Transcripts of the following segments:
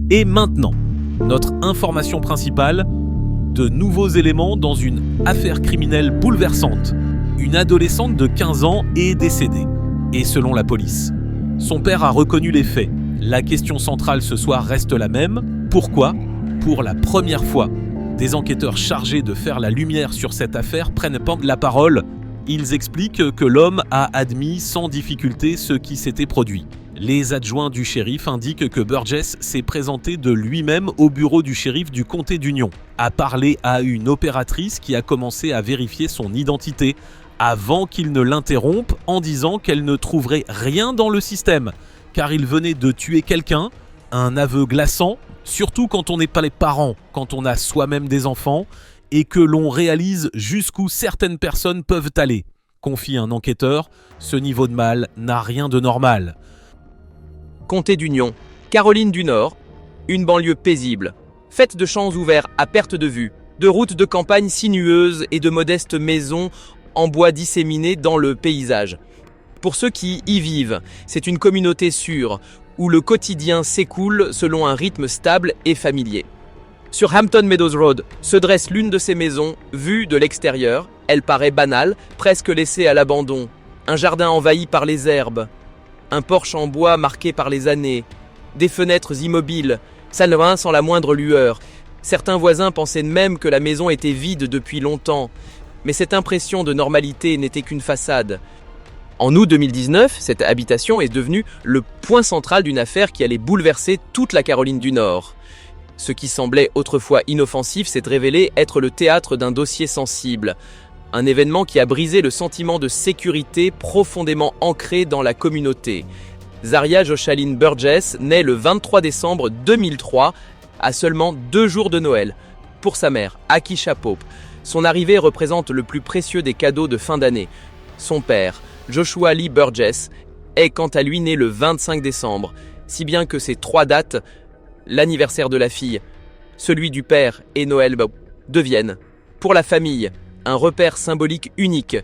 Et maintenant, notre information principale, de nouveaux éléments dans une affaire criminelle bouleversante. Une adolescente de 15 ans est décédée. Et selon la police, son père a reconnu les faits. La question centrale ce soir reste la même. Pourquoi ? Pour la première fois, des enquêteurs chargés de faire la lumière sur cette affaire prennent la parole. Ils expliquent que l'homme a admis sans difficulté ce qui s'était produit. Les adjoints du shérif indiquent que Burgess s'est présenté de lui-même au bureau du shérif du comté d'Union, a parlé à une opératrice qui a commencé à vérifier son identité avant qu'il ne l'interrompe en disant qu'elle ne trouverait rien dans le système, car il venait de tuer quelqu'un, un aveu glaçant, surtout quand on n'est pas les parents, quand on a soi-même des enfants, et que l'on réalise jusqu'où certaines personnes peuvent aller. Confie un enquêteur, ce niveau de mal n'a rien de normal. Comté d'Union, Caroline du Nord, une banlieue paisible, faite de champs ouverts à perte de vue, de routes de campagne sinueuses et de modestes maisons en bois disséminées dans le paysage. Pour ceux qui y vivent, c'est une communauté sûre, où le quotidien s'écoule selon un rythme stable et familier. Sur Hampton Meadows Road se dresse l'une de ces maisons, vue de l'extérieur. Elle paraît banale, presque laissée à l'abandon. Un jardin envahi par les herbes, un porche en bois marqué par les années, des fenêtres immobiles, salon sans la moindre lueur. Certains voisins pensaient même que la maison était vide depuis longtemps, mais cette impression de normalité n'était qu'une façade. En août 2019, cette habitation est devenue le point central d'une affaire qui allait bouleverser toute la Caroline du Nord. Ce qui semblait autrefois inoffensif s'est révélé être le théâtre d'un dossier sensible. Un événement qui a brisé le sentiment de sécurité profondément ancré dans la communauté. Zaria Joshaline Burgess naît le 23 décembre 2003, à seulement 2 jours de Noël. Pour sa mère, Akisha Pope, son arrivée représente le plus précieux des cadeaux de fin d'année. Son père, Joshua Lee Burgess, est quant à lui né le 25 décembre, si bien que ces 3 dates, l'anniversaire de la fille, celui du père et Noël deviennent, pour la famille, un repère symbolique unique.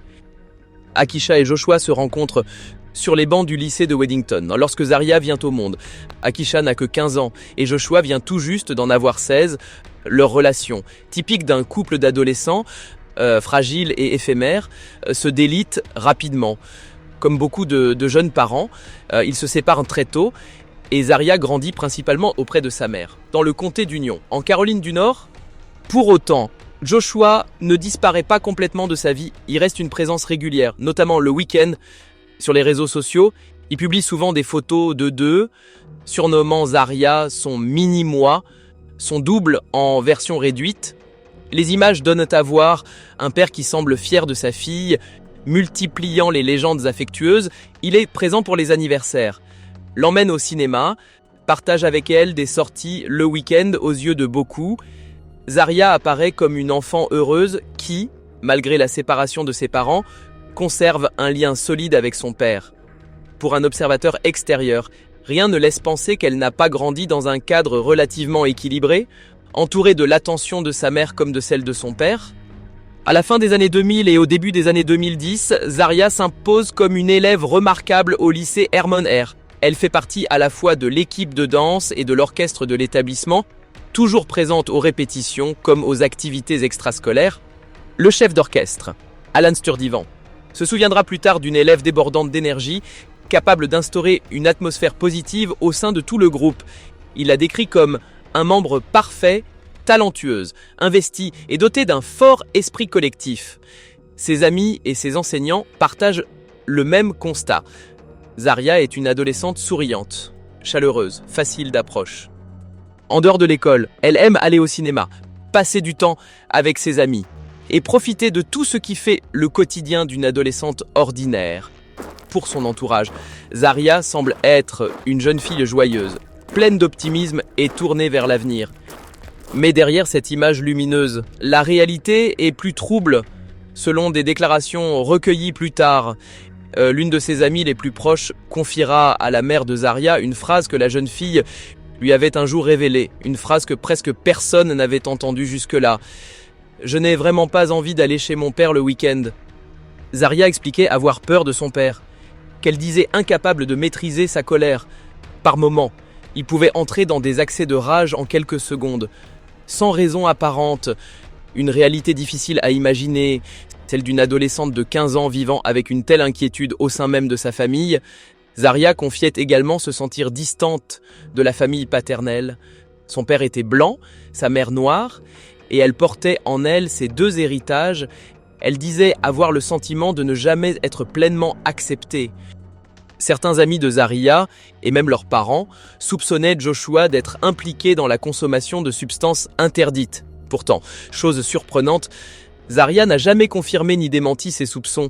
Akisha et Joshua se rencontrent sur les bancs du lycée de Weddington, lorsque Zaria vient au monde. Akisha n'a que 15 ans et Joshua vient tout juste d'en avoir 16. Leur relation, typique d'un couple d'adolescents, fragiles et éphémères, se délite rapidement. Comme beaucoup de jeunes parents, ils se séparent très tôt et Zaria grandit principalement auprès de sa mère, dans le comté d'Union, en Caroline du Nord. Pour autant, Joshua ne disparaît pas complètement de sa vie, il reste une présence régulière, notamment le week-end, sur les réseaux sociaux. Il publie souvent des photos de deux, surnommant Zaria son mini-moi, son double en version réduite. Les images donnent à voir un père qui semble fier de sa fille, multipliant les légendes affectueuses. Il est présent pour les anniversaires, l'emmène au cinéma, partage avec elle des sorties le week-end aux yeux de beaucoup. Zaria apparaît comme une enfant heureuse qui, malgré la séparation de ses parents, conserve un lien solide avec son père. Pour un observateur extérieur, rien ne laisse penser qu'elle n'a pas grandi dans un cadre relativement équilibré, entourée de l'attention de sa mère comme de celle de son père. À la fin des années 2000 et au début des années 2010, Zaria s'impose comme une élève remarquable au lycée Hermon Air. Elle fait partie à la fois de l'équipe de danse et de l'orchestre de l'établissement, toujours présente aux répétitions comme aux activités extrascolaires. Le chef d'orchestre, Alan Sturdivan, se souviendra plus tard d'une élève débordante d'énergie, capable d'instaurer une atmosphère positive au sein de tout le groupe. Il la décrit comme un membre parfait, talentueuse, investie et dotée d'un fort esprit collectif. Ses amis et ses enseignants partagent le même constat. Zaria est une adolescente souriante, chaleureuse, facile d'approche. En dehors de l'école, elle aime aller au cinéma, passer du temps avec ses amis et profiter de tout ce qui fait le quotidien d'une adolescente ordinaire. Pour son entourage, Zaria semble être une jeune fille joyeuse, pleine d'optimisme et tournée vers l'avenir. Mais derrière cette image lumineuse, la réalité est plus trouble. Selon des déclarations recueillies plus tard, l'une de ses amies les plus proches confiera à la mère de Zaria une phrase que la jeune fille lui avait un jour révélée, une phrase que presque personne n'avait entendue jusque-là. « Je n'ai vraiment pas envie d'aller chez mon père le week-end. » Zaria expliquait avoir peur de son père, qu'elle disait incapable de maîtriser sa colère. Par moments, Il pouvait entrer dans des accès de rage en quelques secondes, sans raison apparente, une réalité difficile à imaginer, celle d'une adolescente de 15 ans vivant avec une telle inquiétude au sein même de sa famille. Zaria confiait également se sentir distante de la famille paternelle. Son père était blanc, sa mère noire, et elle portait en elle ces deux héritages. Elle disait avoir le sentiment de ne jamais être pleinement acceptée. Certains amis de Zaria, et même leurs parents, soupçonnaient Joshua d'être impliqué dans la consommation de substances interdites. Pourtant, chose surprenante, Zaria n'a jamais confirmé ni démenti ses soupçons.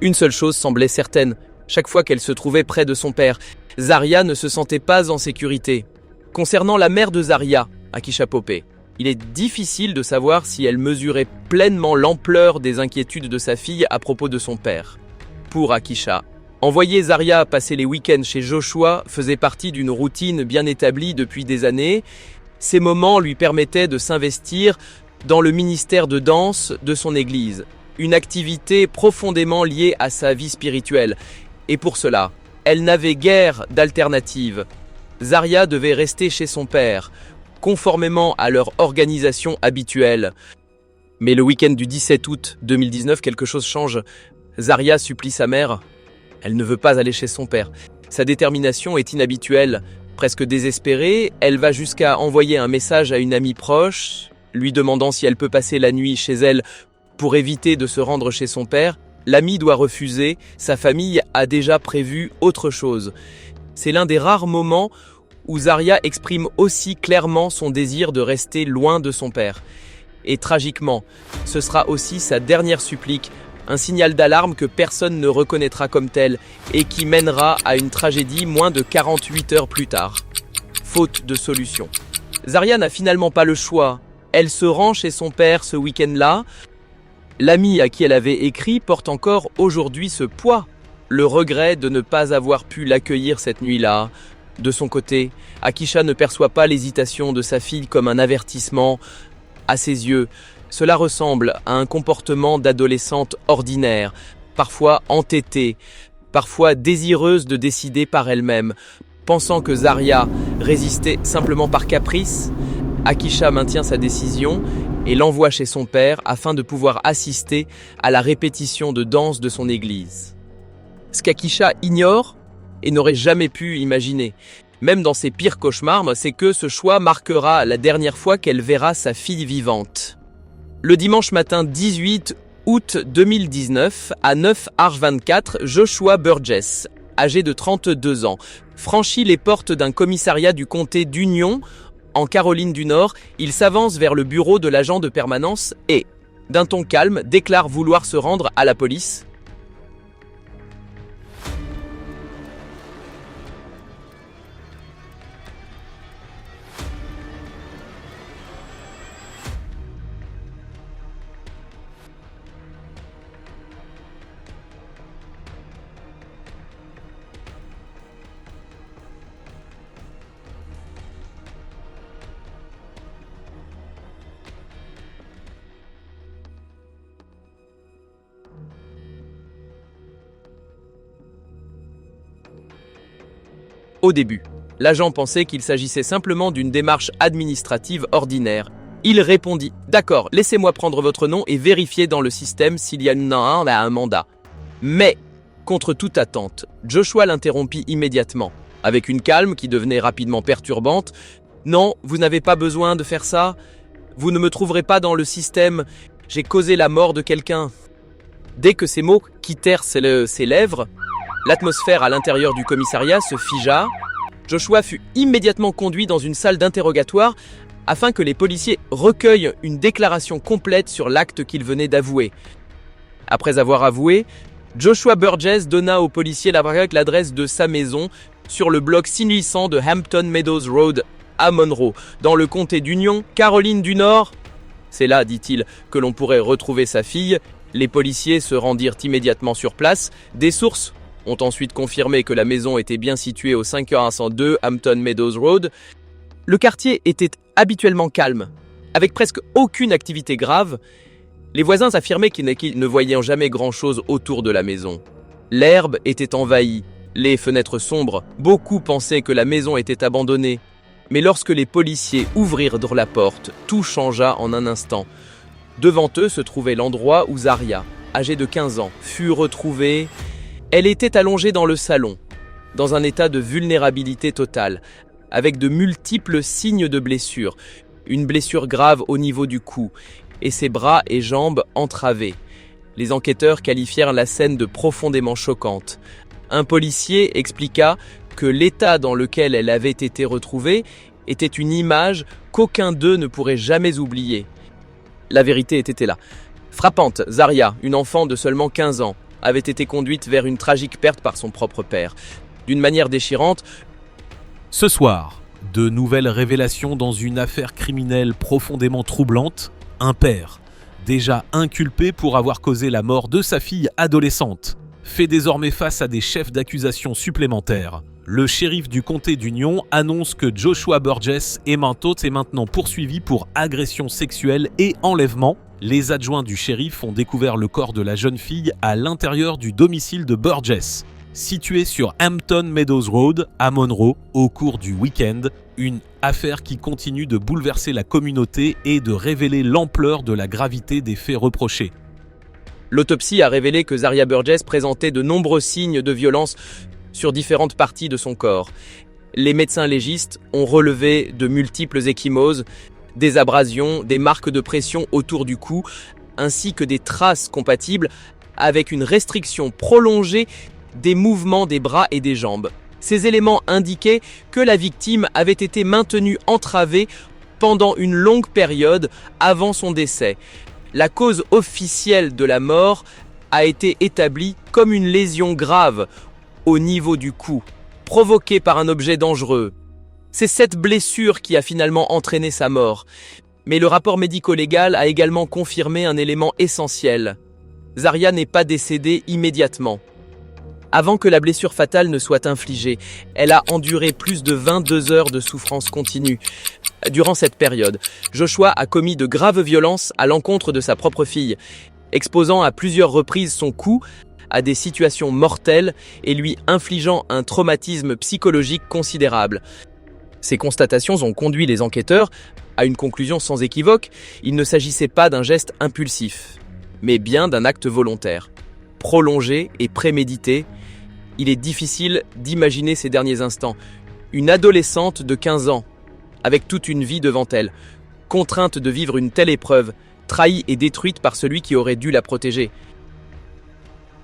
Une seule chose semblait certaine, chaque fois qu'elle se trouvait près de son père, Zaria ne se sentait pas en sécurité. Concernant la mère de Zaria, Akisha Pope, il est difficile de savoir si elle mesurait pleinement l'ampleur des inquiétudes de sa fille à propos de son père. Pour Akisha, envoyer Zaria passer les week-ends chez Joshua faisait partie d'une routine bien établie depuis des années. Ces moments lui permettaient de s'investir dans le ministère de danse de son église, une activité profondément liée à sa vie spirituelle. Et pour cela, elle n'avait guère d'alternative. Zaria devait rester chez son père, conformément à leur organisation habituelle. Mais le week-end du 17 août 2019, quelque chose change. Zaria supplie sa mère. Elle ne veut pas aller chez son père. Sa détermination est inhabituelle. Presque désespérée, elle va jusqu'à envoyer un message à une amie proche, lui demandant si elle peut passer la nuit chez elle pour éviter de se rendre chez son père. L'amie doit refuser, sa famille a déjà prévu autre chose. C'est l'un des rares moments où Zaria exprime aussi clairement son désir de rester loin de son père. Et tragiquement, ce sera aussi sa dernière supplique, un signal d'alarme que personne ne reconnaîtra comme tel et qui mènera à une tragédie moins de 48 heures plus tard. Faute de solution. Zaria n'a finalement pas le choix. Elle se rend chez son père ce week-end-là. L'ami à qui elle avait écrit porte encore aujourd'hui ce poids, le regret de ne pas avoir pu l'accueillir cette nuit-là. De son côté, Akisha ne perçoit pas l'hésitation de sa fille comme un avertissement. À ses yeux, cela ressemble à un comportement d'adolescente ordinaire, parfois entêtée, parfois désireuse de décider par elle-même. Pensant que Zaria résistait simplement par caprice, Akisha maintient sa décision et l'envoie chez son père afin de pouvoir assister à la répétition de danse de son église. Ce qu'Akisha ignore et n'aurait jamais pu imaginer, même dans ses pires cauchemars, c'est que ce choix marquera la dernière fois qu'elle verra sa fille vivante. Le dimanche matin 18 août 2019, à 9h24, Joshua Burgess, âgé de 32 ans, franchit les portes d'un commissariat du comté d'Union, en Caroline du Nord. Il s'avance vers le bureau de l'agent de permanence et, d'un ton calme, déclare vouloir se rendre à la police. Au début, l'agent pensait qu'il s'agissait simplement d'une démarche administrative ordinaire. Il répondit « D'accord, laissez-moi prendre votre nom et vérifier dans le système s'il y en a un mandat. » Mais, contre toute attente, Joshua l'interrompit immédiatement, avec une calme qui devenait rapidement perturbante. « Non, vous n'avez pas besoin de faire ça. Vous ne me trouverez pas dans le système. J'ai causé la mort de quelqu'un. » Dès que ces mots quittèrent ses lèvres, l'atmosphère à l'intérieur du commissariat se figea. Joshua fut immédiatement conduit dans une salle d'interrogatoire afin que les policiers recueillent une déclaration complète sur l'acte qu'il venait d'avouer. Après avoir avoué, Joshua Burgess donna aux policiers l'adresse de sa maison sur le bloc 6800 de Hampton Meadows Road à Monroe, dans le comté d'Union, Caroline du Nord. C'est là, dit-il, que l'on pourrait retrouver sa fille. Les policiers se rendirent immédiatement sur place. Des sources ont ensuite confirmé que la maison était bien située au 5102 Hampton Meadows Road. Le quartier était habituellement calme, avec presque aucune activité grave. Les voisins affirmaient qu'ils ne voyaient jamais grand-chose autour de la maison. L'herbe était envahie, Les fenêtres sombres, beaucoup pensaient que la maison était abandonnée. Mais lorsque les policiers ouvrirent la porte, tout changea en un instant. Devant eux se trouvait l'endroit où Zaria, âgée de 15 ans, fut retrouvée. Elle était allongée dans le salon, dans un état de vulnérabilité totale, avec de multiples signes de blessures, une blessure grave au niveau du cou, et ses bras et jambes entravés. Les enquêteurs qualifièrent la scène de profondément choquante. Un policier expliqua que l'état dans lequel elle avait été retrouvée était une image qu'aucun d'eux ne pourrait jamais oublier. La vérité était là. Frappante, Zaria, une enfant de seulement 15 ans, avait été conduite vers une tragique perte par son propre père. D'une manière déchirante, Ce soir, de nouvelles révélations dans une affaire criminelle profondément troublante. Un père, déjà inculpé pour avoir causé la mort de sa fille adolescente, fait désormais face à des chefs d'accusation supplémentaires. Le shérif du comté d'Union annonce que Joshua Burgess est maintenant poursuivi pour agression sexuelle et enlèvement. Les adjoints du shérif ont découvert le corps de la jeune fille à l'intérieur du domicile de Burgess, situé sur Hampton Meadows Road à Monroe au cours du week-end. Une affaire qui continue de bouleverser la communauté et de révéler l'ampleur de la gravité des faits reprochés. l'autopsie a révélé que Zaria Burgess présentait de nombreux signes de violence sur différentes parties de son corps. Les médecins légistes ont relevé de multiples ecchymoses, des abrasions, des marques de pression autour du cou, ainsi que des traces compatibles avec une restriction prolongée des mouvements des bras et des jambes. Ces éléments indiquaient que la victime avait été maintenue entravée pendant une longue période avant son décès. La cause officielle de la mort a été établie comme une lésion grave au niveau du cou, provoquée par un objet dangereux. C'est cette blessure qui a finalement entraîné sa mort. Mais le rapport médico-légal a également confirmé un élément essentiel. Zaria n'est pas décédée immédiatement. Avant que la blessure fatale ne soit infligée, elle a enduré plus de 22 heures de souffrance continue. Durant cette période, Joshua a commis de graves violences à l'encontre de sa propre fille, exposant à plusieurs reprises son cou à des situations mortelles et lui infligeant un traumatisme psychologique considérable. Ces constatations ont conduit les enquêteurs à une conclusion sans équivoque. Il ne s'agissait pas d'un geste impulsif, mais bien d'un acte volontaire, prolongé et prémédité. Il est difficile d'imaginer ces derniers instants. Une adolescente de 15 ans, avec toute une vie devant elle, contrainte de vivre une telle épreuve, trahie et détruite par celui qui aurait dû la protéger.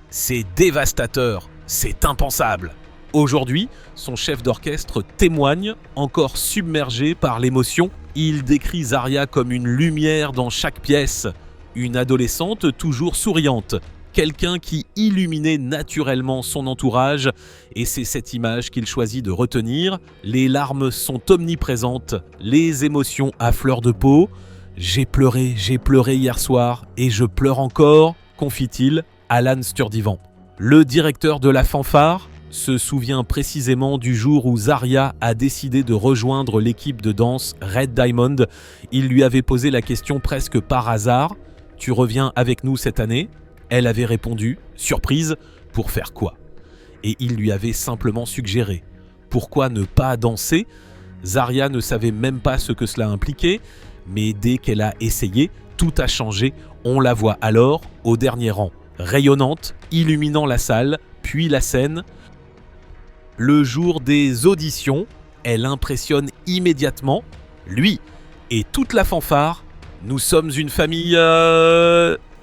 C'est dévastateur, c'est impensable. Aujourd'hui, son chef d'orchestre témoigne, encore submergé par l'émotion. Il décrit Zaria comme une lumière dans chaque pièce, une adolescente toujours souriante, quelqu'un qui illuminait naturellement son entourage, et c'est cette image qu'il choisit de retenir. Les larmes sont omniprésentes, les émotions à fleur de peau. J'ai pleuré hier soir et je pleure encore, confie-t-il Alan Sturdivan. Le directeur de la fanfare se souvient précisément du jour où Zaria a décidé de rejoindre l'équipe de danse Red Diamond. Il lui avait posé la question presque par hasard. « Tu reviens avec nous cette année ?» Elle avait répondu, surprise, pour faire quoi ? Et il lui avait simplement suggéré. Pourquoi ne pas danser ? Zaria ne savait même pas ce que cela impliquait, mais dès qu'elle a essayé, tout a changé. On la voit alors au dernier rang, rayonnante, illuminant la salle, puis la scène. Le jour des auditions, elle impressionne immédiatement, lui et toute la fanfare. Nous sommes une famille...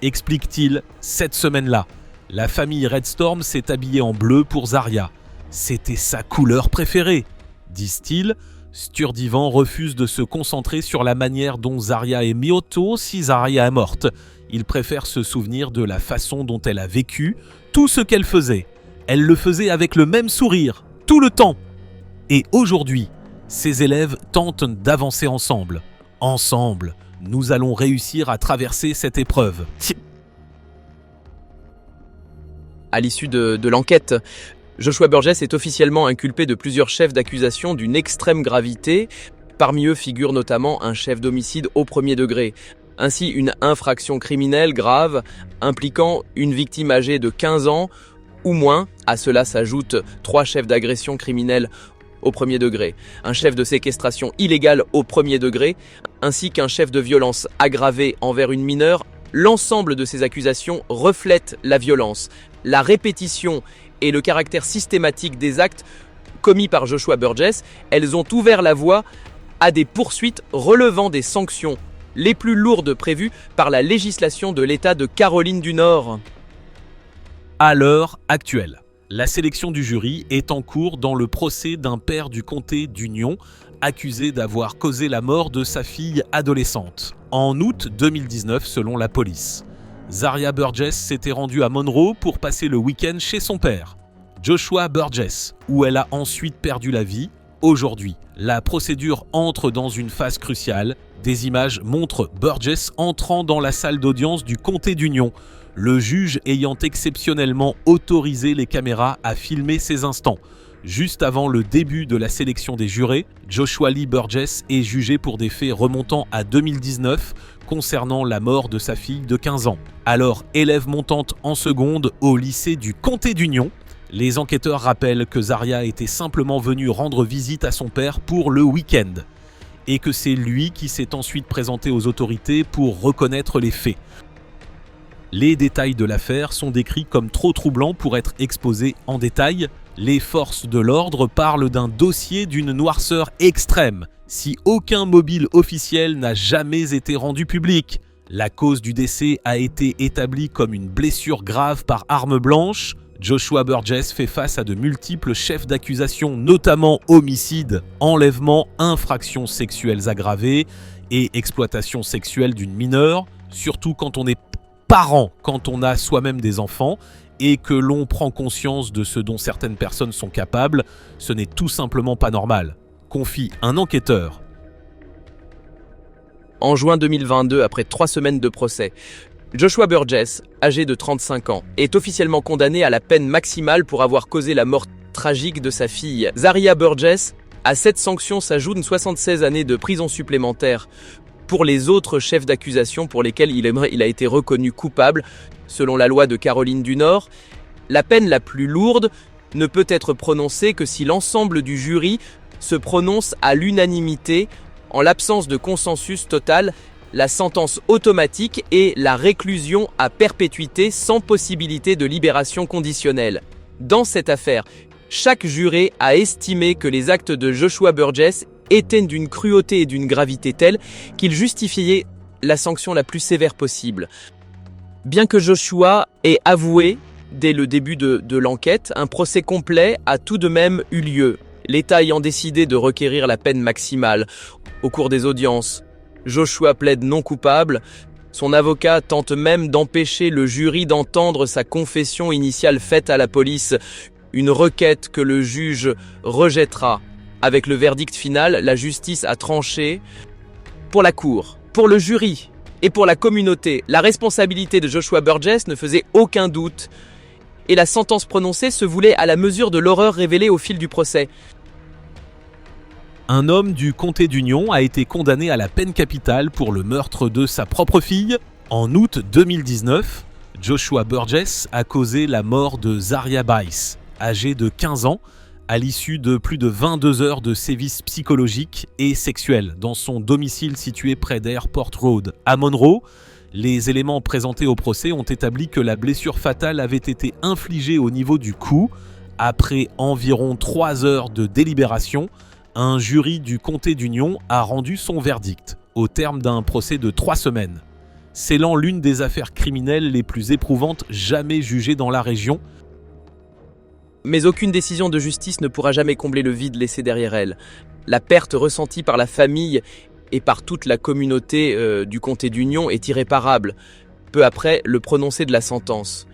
explique-t-il, cette semaine-là. La famille Red Storm s'est habillée en bleu pour Zaria. C'était sa couleur préférée, disent-ils. Sturdivan refuse de se concentrer sur la manière dont Zaria est morte si Zaria est morte. Il préfère se souvenir de la façon dont elle a vécu, tout ce qu'elle faisait. Elle le faisait avec le même sourire, tout le temps. Et aujourd'hui, ses élèves tentent d'avancer ensemble. Ensemble, nous allons réussir à traverser cette épreuve. À l'issue de l'enquête, Joshua Burgess est officiellement inculpé de plusieurs chefs d'accusation d'une extrême gravité. Parmi eux figure notamment un chef d'homicide au premier degré, ainsi une infraction criminelle grave impliquant une victime âgée de 15 ans ou moins. À cela s'ajoutent 3 chefs d'agression criminelle au premier degré, un chef de séquestration illégale au premier degré, ainsi qu'un chef de violence aggravée envers une mineure. L'ensemble de ces accusations reflètent la violence, la répétition et le caractère systématique des actes commis par Joshua Burgess. Elles ont ouvert la voie à des poursuites relevant des sanctions les plus lourdes prévues par la législation de l'État de Caroline du Nord. À l'heure actuelle, la sélection du jury est en cours dans le procès d'un père du comté d'Union accusé d'avoir causé la mort de sa fille adolescente. En août 2019, selon la police, Zaria Burgess s'était rendue à Monroe pour passer le week-end chez son père, Joshua Burgess, où elle a ensuite perdu la vie. Aujourd'hui, la procédure entre dans une phase cruciale. Des images montrent Burgess entrant dans la salle d'audience du comté d'Union, le juge ayant exceptionnellement autorisé les caméras à filmer ces instants. Juste avant le début de la sélection des jurés, Joshua Lee Burgess est jugé pour des faits remontant à 2019 concernant la mort de sa fille de 15 ans. Alors élève montante en seconde au lycée du comté d'Union, les enquêteurs rappellent que Zaria était simplement venue rendre visite à son père pour le week-end et que c'est lui qui s'est ensuite présenté aux autorités pour reconnaître les faits. Les détails de l'affaire sont décrits comme trop troublants pour être exposés en détail. Les forces de l'ordre parlent d'un dossier d'une noirceur extrême, si aucun mobile officiel n'a jamais été rendu public. La cause du décès a été établie comme une blessure grave par arme blanche. Joshua Burgess fait face à de multiples chefs d'accusation, notamment homicide, enlèvement, infractions sexuelles aggravées et exploitation sexuelle d'une mineure, surtout quand on est parent, quand on a soi-même des enfants et que l'on prend conscience de ce dont certaines personnes sont capables. Ce n'est tout simplement pas normal, confie un enquêteur. En juin 2022, après 3 semaines de procès, Joshua Burgess, âgé de 35 ans, est officiellement condamné à la peine maximale pour avoir causé la mort tragique de sa fille. Zaria Burgess, à cette sanction s'ajoutent 76 années de prison supplémentaire pour les autres chefs d'accusation pour lesquels il a été reconnu coupable. Selon la loi de Caroline du Nord, la peine la plus lourde ne peut être prononcée que si l'ensemble du jury se prononce à l'unanimité. En l'absence de consensus total, la sentence automatique est la réclusion à perpétuité sans possibilité de libération conditionnelle. Dans cette affaire, chaque juré a estimé que les actes de Joshua Burgess étaient d'une cruauté et d'une gravité telle qu'ils justifiaient la sanction la plus sévère possible. Bien que Joshua ait avoué dès le début de l'enquête, un procès complet a tout de même eu lieu, l'État ayant décidé de requérir la peine maximale. Au cours des audiences, Joshua plaide non coupable. Son avocat tente même d'empêcher le jury d'entendre sa confession initiale faite à la police, une requête que le juge rejettera. Avec le verdict final, la justice a tranché. Pour la cour, pour le jury et pour la communauté, la responsabilité de Joshua Burgess ne faisait aucun doute et la sentence prononcée se voulait à la mesure de l'horreur révélée au fil du procès. Un homme du comté d'Union a été condamné à la peine capitale pour le meurtre de sa propre fille. En août 2019, Joshua Burgess a causé la mort de Zaria Burgess, âgée de 15 ans, à l'issue de plus de 22 heures de sévices psychologiques et sexuels dans son domicile situé près d'Airport Road. À Monroe, les éléments présentés au procès ont établi que la blessure fatale avait été infligée au niveau du cou. Après environ 3 heures de délibération, un jury du comté d'Union a rendu son verdict, au terme d'un procès de 3 semaines, scellant l'une des affaires criminelles les plus éprouvantes jamais jugées dans la région. Mais aucune décision de justice ne pourra jamais combler le vide laissé derrière elle. La perte ressentie par la famille et par toute la communauté du comté d'Union est irréparable. Peu après le prononcé de la sentence,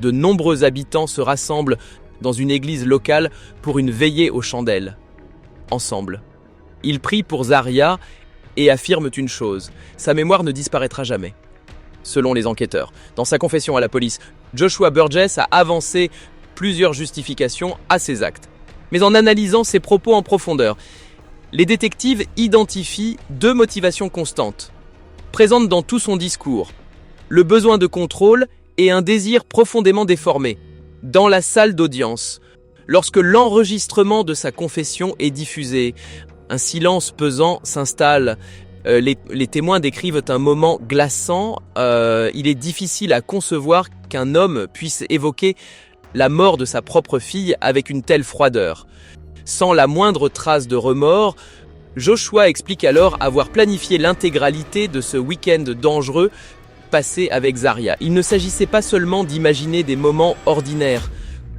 de nombreux habitants se rassemblent dans une église locale pour une veillée aux chandelles. Ensemble, ils prient pour Zaria et affirment une chose, sa mémoire ne disparaîtra jamais. Selon les enquêteurs, dans sa confession à la police, Joshua Burgess a avancé plusieurs justifications à ses actes. Mais en analysant ses propos en profondeur, les détectives identifient 2 motivations constantes, présentes dans tout son discours, le besoin de contrôle et un désir profondément déformé Dans la salle d'audience, lorsque l'enregistrement de sa confession est diffusé, un silence pesant s'installe. Les témoins décrivent un moment glaçant. Il est difficile à concevoir qu'un homme puisse évoquer la mort de sa propre fille avec une telle froideur. Sans la moindre trace de remords, Joshua explique alors avoir planifié l'intégralité de ce week-end dangereux passé avec Zaria. Il ne s'agissait pas seulement d'imaginer des moments ordinaires,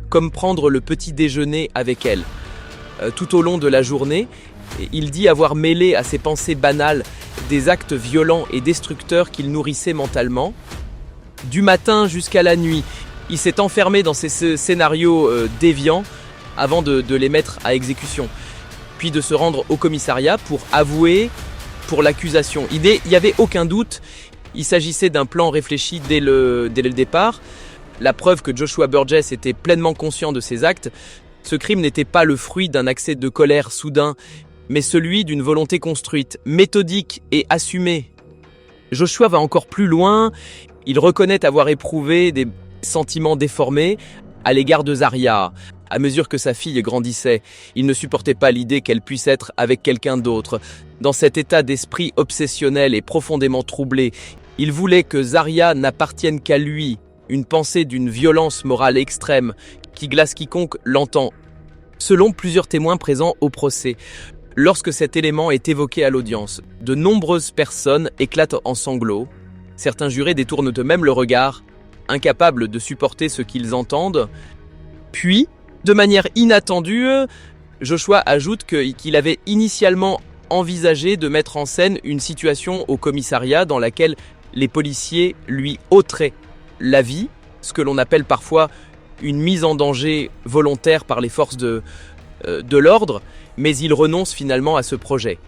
comme prendre le petit déjeuner avec elle. Tout au long de la journée, il dit avoir mêlé à ses pensées banales des actes violents et destructeurs qu'il nourrissait mentalement. Du matin jusqu'à la nuit, il s'est enfermé dans ces scénarios déviants avant de les mettre à exécution, puis de se rendre au commissariat pour avouer pour l'accusation. Il n'y avait aucun doute, il s'agissait d'un plan réfléchi dès le départ. La preuve que Joshua Burgess était pleinement conscient de ses actes, ce crime n'était pas le fruit d'un accès de colère soudain, mais celui d'une volonté construite, méthodique et assumée. Joshua va encore plus loin, il reconnaît avoir éprouvé des sentiments déformés à l'égard de Zaria. À mesure que sa fille grandissait, il ne supportait pas l'idée qu'elle puisse être avec quelqu'un d'autre. Dans cet état d'esprit obsessionnel et profondément troublé, il voulait que Zaria n'appartienne qu'à lui, une pensée d'une violence morale extrême qui glace quiconque l'entend. Selon plusieurs témoins présents au procès, lorsque cet élément est évoqué à l'audience, de nombreuses personnes éclatent en sanglots. Certains jurés détournent eux-mêmes le regard, incapables de supporter ce qu'ils entendent. Puis, de manière inattendue, Joshua ajoute qu'il avait initialement envisagé de mettre en scène une situation au commissariat dans laquelle les policiers lui ôteraient la vie, ce que l'on appelle parfois une mise en danger volontaire par les forces de l'ordre, mais il renonce finalement à ce projet.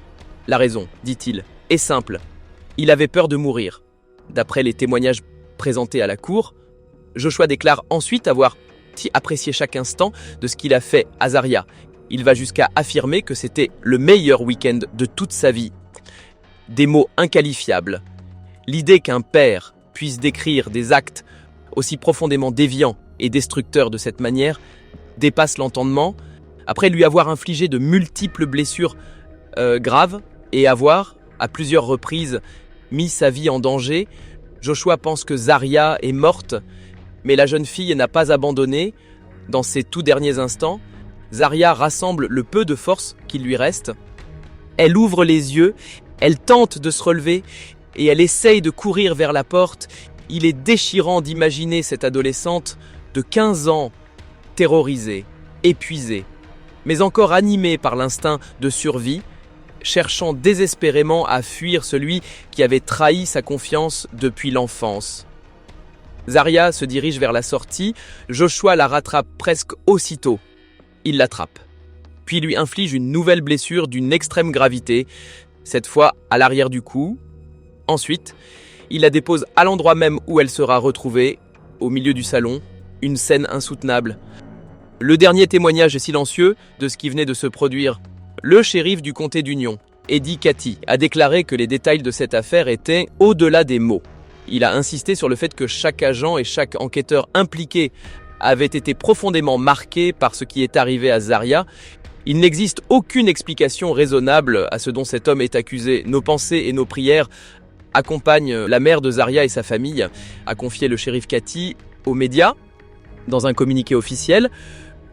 La raison, dit-il, est simple. Il avait peur de mourir. D'après les témoignages présentés à la cour, Joshua déclare ensuite avoir apprécié chaque instant de ce qu'il a fait à Zaria. Il va jusqu'à affirmer que c'était le meilleur week-end de toute sa vie. Des mots inqualifiables. L'idée qu'un père puisse décrire des actes aussi profondément déviants et destructeurs de cette manière dépasse l'entendement. Après lui avoir infligé de multiples blessures graves et avoir, à plusieurs reprises, mis sa vie en danger, Joshua pense que Zaria est morte, mais la jeune fille n'a pas abandonné. Dans ses tout derniers instants, Zaria rassemble le peu de force qui lui reste. Elle ouvre les yeux, elle tente de se relever et elle essaye de courir vers la porte. Il est déchirant d'imaginer cette adolescente de 15 ans, terrorisée, épuisée, mais encore animée par l'instinct de survie, cherchant désespérément à fuir celui qui avait trahi sa confiance depuis l'enfance. Zaria se dirige vers la sortie, Joshua la rattrape presque aussitôt. Il l'attrape, puis lui inflige une nouvelle blessure d'une extrême gravité, cette fois à l'arrière du cou. Ensuite, il la dépose à l'endroit même où elle sera retrouvée, au milieu du salon, une scène insoutenable. Le dernier témoignage est silencieux de ce qui venait de se produire. Le shérif du comté d'Union, Eddie Cathy, a déclaré que les détails de cette affaire étaient au-delà des mots. Il a insisté sur le fait que chaque agent et chaque enquêteur impliqué avait été profondément marqué par ce qui est arrivé à Zaria. Il n'existe aucune explication raisonnable à ce dont cet homme est accusé. Nos pensées et nos prières accompagnent la mère de Zaria et sa famille, a confié le shérif Cathy aux médias. Dans un communiqué officiel,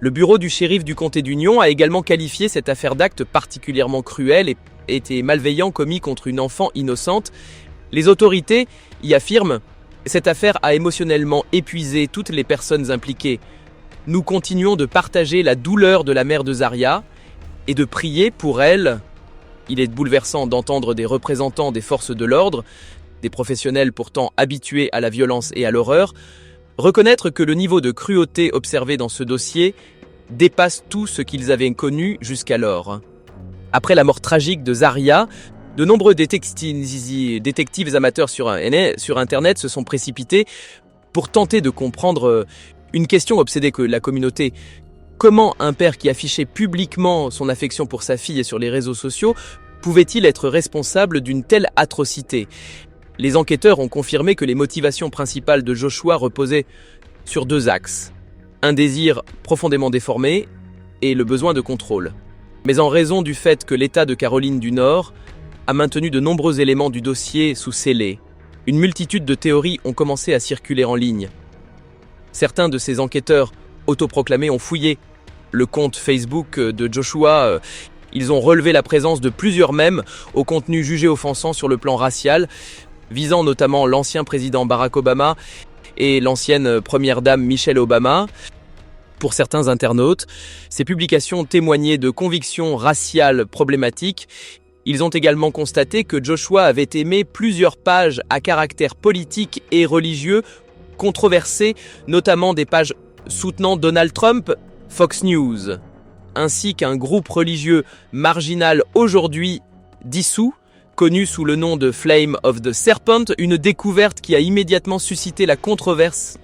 le bureau du shérif du comté d'Union a également qualifié cette affaire d'acte particulièrement cruel et malveillant commis contre une enfant innocente. Les autorités y affirment « Cette affaire a émotionnellement épuisé toutes les personnes impliquées. Nous continuons de partager la douleur de la mère de Zaria et de prier pour elle. » Il est bouleversant d'entendre des représentants des forces de l'ordre, des professionnels pourtant habitués à la violence et à l'horreur, reconnaître que le niveau de cruauté observé dans ce dossier dépasse tout ce qu'ils avaient connu jusqu'alors. Après la mort tragique de Zaria, de nombreux détectives amateurs sur Internet se sont précipités pour tenter de comprendre une question obsédée que la communauté. Comment un père qui affichait publiquement son affection pour sa fille et sur les réseaux sociaux pouvait-il être responsable d'une telle atrocité ? Les enquêteurs ont confirmé que les motivations principales de Joshua reposaient sur deux axes. un désir profondément déformé et le besoin de contrôle. Mais en raison du fait que l'État de Caroline du Nord a maintenu de nombreux éléments du dossier sous scellé, une multitude de théories ont commencé à circuler en ligne. Certains de ces enquêteurs autoproclamés ont fouillé le compte Facebook de Joshua. Ils ont relevé la présence de plusieurs mèmes au contenu jugé offensant sur le plan racial, visant notamment l'ancien président Barack Obama et l'ancienne première dame Michelle Obama. Pour certains internautes, ces publications témoignaient de convictions raciales problématiques. Ils ont également constaté que Joshua avait aimé plusieurs pages à caractère politique et religieux controversées, notamment des pages soutenant Donald Trump, Fox News, ainsi qu'un groupe religieux marginal aujourd'hui dissous, connu sous le nom de Flame of the Serpent, une découverte qui a immédiatement suscité la controverse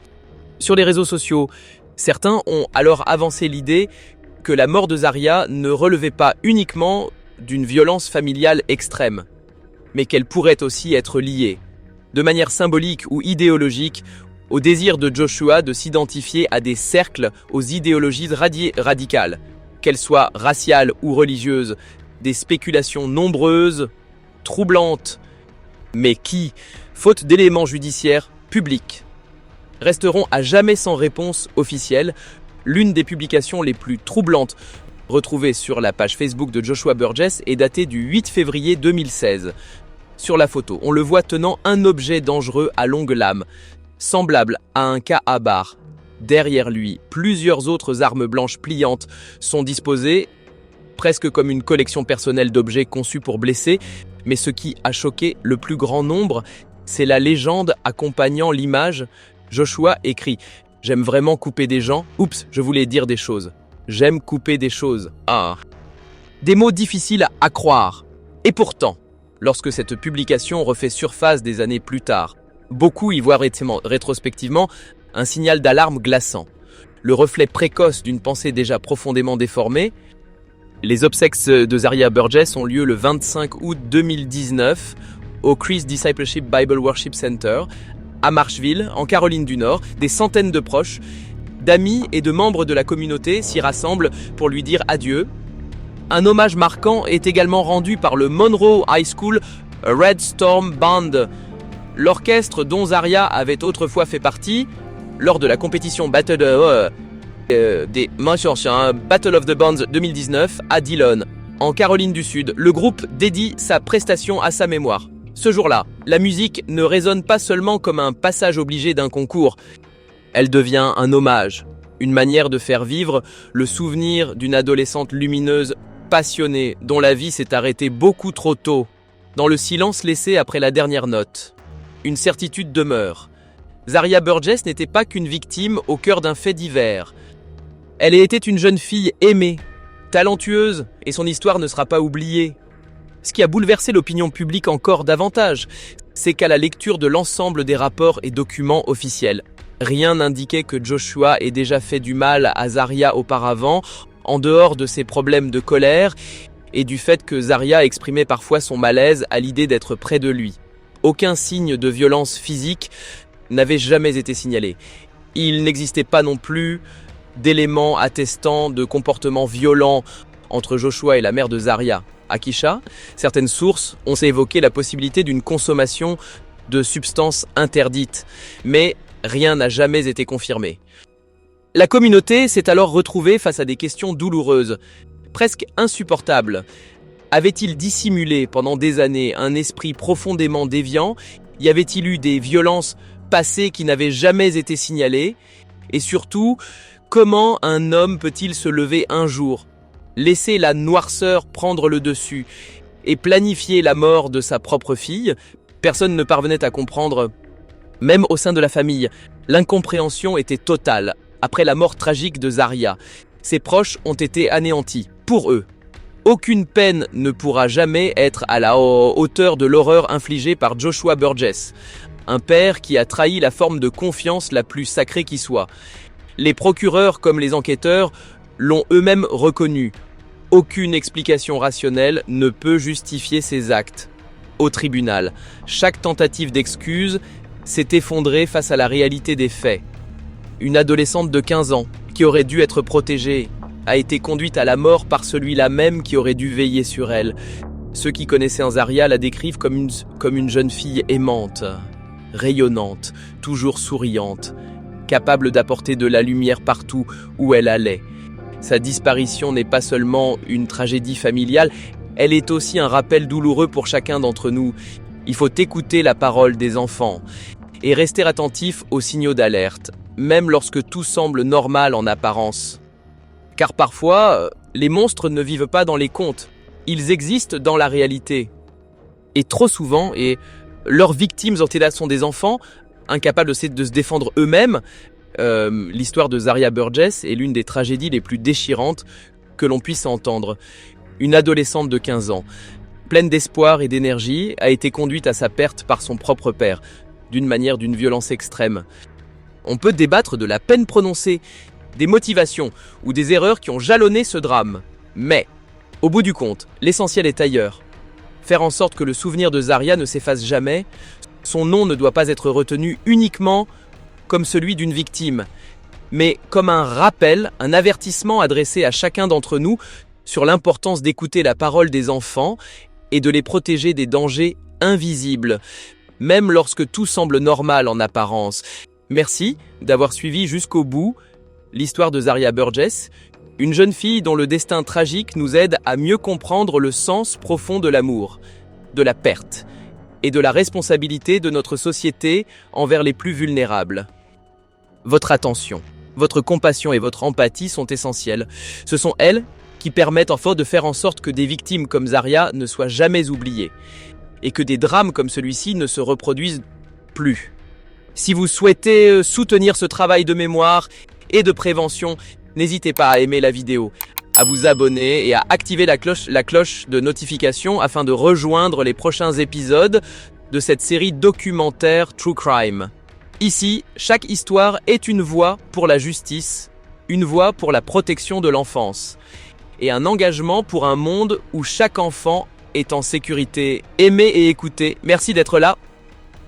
sur les réseaux sociaux. Certains ont alors avancé l'idée que la mort de Zaria ne relevait pas uniquement d'une violence familiale extrême, mais qu'elle pourrait aussi être liée, de manière symbolique ou idéologique, au désir de Joshua de s'identifier à des cercles aux idéologies radicales, qu'elles soient raciales ou religieuses, des spéculations nombreuses, troublantes, mais qui, faute d'éléments judiciaires publics, resteront à jamais sans réponse officielle. L'une des publications les plus troublantes retrouvée sur la page Facebook de Joshua Burgess est datée du 8 février 2016. Sur la photo, on le voit tenant un objet dangereux à longue lame, semblable à un K.A.B.A.R. Derrière lui, plusieurs autres armes blanches pliantes sont disposées, presque comme une collection personnelle d'objets conçus pour blesser, mais ce qui a choqué le plus grand nombre, c'est la légende accompagnant l'image. Joshua écrit « J'aime vraiment couper des gens. Oups, je voulais dire des choses. J'aime couper des choses. Ah !» Des mots difficiles à croire. Et pourtant, lorsque cette publication refait surface des années plus tard, beaucoup y voient rétrospectivement un signal d'alarme glaçant. Le reflet précoce d'une pensée déjà profondément déformée. Les obsèques de Zaria Burgess ont lieu le 25 août 2019 au Christ Discipleship Bible Worship Center, à Marshville, en Caroline du Nord. Des centaines de proches, d'amis et de membres de la communauté s'y rassemblent pour lui dire adieu. Un hommage marquant est également rendu par le Monroe High School Red Storm Band, l'orchestre dont Zaria avait autrefois fait partie lors de la compétition Battle of the Bands 2019 à Dillon, en Caroline du Sud. Le groupe dédie sa prestation à sa mémoire. Ce jour-là, la musique ne résonne pas seulement comme un passage obligé d'un concours. Elle devient un hommage, une manière de faire vivre le souvenir d'une adolescente lumineuse, passionnée, dont la vie s'est arrêtée beaucoup trop tôt. Dans le silence laissé après la dernière note, une certitude demeure. Zaria Burgess n'était pas qu'une victime au cœur d'un fait divers. Elle était une jeune fille aimée, talentueuse, et son histoire ne sera pas oubliée. Ce qui a bouleversé l'opinion publique encore davantage, c'est qu'à la lecture de l'ensemble des rapports et documents officiels, rien n'indiquait que Joshua ait déjà fait du mal à Zaria auparavant, en dehors de ses problèmes de colère et du fait que Zaria exprimait parfois son malaise à l'idée d'être près de lui. Aucun signe de violence physique n'avait jamais été signalé. Il n'existait pas non plus d'éléments attestant de comportements violents entre Joshua et la mère de Zaria. Akisha, certaines sources ont évoqué la possibilité d'une consommation de substances interdites, mais rien n'a jamais été confirmé. La communauté s'est alors retrouvée face à des questions douloureuses, presque insupportables. Avait-il dissimulé pendant des années un esprit profondément déviant? Y avait-il eu des violences passées qui n'avaient jamais été signalées? Et surtout, comment un homme peut-il se lever un jour, laisser la noirceur prendre le dessus et planifier la mort de sa propre fille? Personne ne parvenait à comprendre. Même au sein de la famille, l'incompréhension était totale. Après la mort tragique de Zaria, ses proches ont été anéantis. Pour eux, aucune peine ne pourra jamais être à la hauteur de l'horreur infligée par Joshua Burgess, un père qui a trahi la forme de confiance la plus sacrée qui soit. Les procureurs comme les enquêteurs l'ont eux-mêmes reconnu. Aucune explication rationnelle ne peut justifier ces actes. Au tribunal, chaque tentative d'excuse s'est effondrée face à la réalité des faits. Une adolescente de 15 ans, qui aurait dû être protégée, a été conduite à la mort par celui-là même qui aurait dû veiller sur elle. Ceux qui connaissaient Zarya la décrivent comme une jeune fille aimante, rayonnante, toujours souriante, capable d'apporter de la lumière partout où elle allait. Sa disparition n'est pas seulement une tragédie familiale, elle est aussi un rappel douloureux pour chacun d'entre nous. Il faut écouter la parole des enfants et rester attentif aux signaux d'alerte, même lorsque tout semble normal en apparence. Car parfois, les monstres ne vivent pas dans les contes, ils existent dans la réalité. Et trop souvent, leurs victimes sont des enfants, incapables de se défendre eux-mêmes. L'histoire de Zarya Burgess est l'une des tragédies les plus déchirantes que l'on puisse entendre. Une adolescente de 15 ans, pleine d'espoir et d'énergie, a été conduite à sa perte par son propre père, d'une violence extrême. On peut débattre de la peine prononcée, des motivations ou des erreurs qui ont jalonné ce drame. Mais, au bout du compte, l'essentiel est ailleurs. Faire en sorte que le souvenir de Zarya ne s'efface jamais, son nom ne doit pas être retenu uniquement comme celui d'une victime, mais comme un rappel, un avertissement adressé à chacun d'entre nous sur l'importance d'écouter la parole des enfants et de les protéger des dangers invisibles, même lorsque tout semble normal en apparence. Merci d'avoir suivi jusqu'au bout l'histoire de Zarya Burgess, une jeune fille dont le destin tragique nous aide à mieux comprendre le sens profond de l'amour, de la perte et de la responsabilité de notre société envers les plus vulnérables. Votre attention, votre compassion et votre empathie sont essentielles. Ce sont elles qui permettent enfin de faire en sorte que des victimes comme Zarya ne soient jamais oubliées et que des drames comme celui-ci ne se reproduisent plus. Si vous souhaitez soutenir ce travail de mémoire et de prévention, n'hésitez pas à aimer la vidéo, à vous abonner et à activer la cloche de notification afin de rejoindre les prochains épisodes de cette série documentaire True Crime. Ici, chaque histoire est une voix pour la justice, une voix pour la protection de l'enfance et un engagement pour un monde où chaque enfant est en sécurité. Aimez et écoutez. Merci d'être là.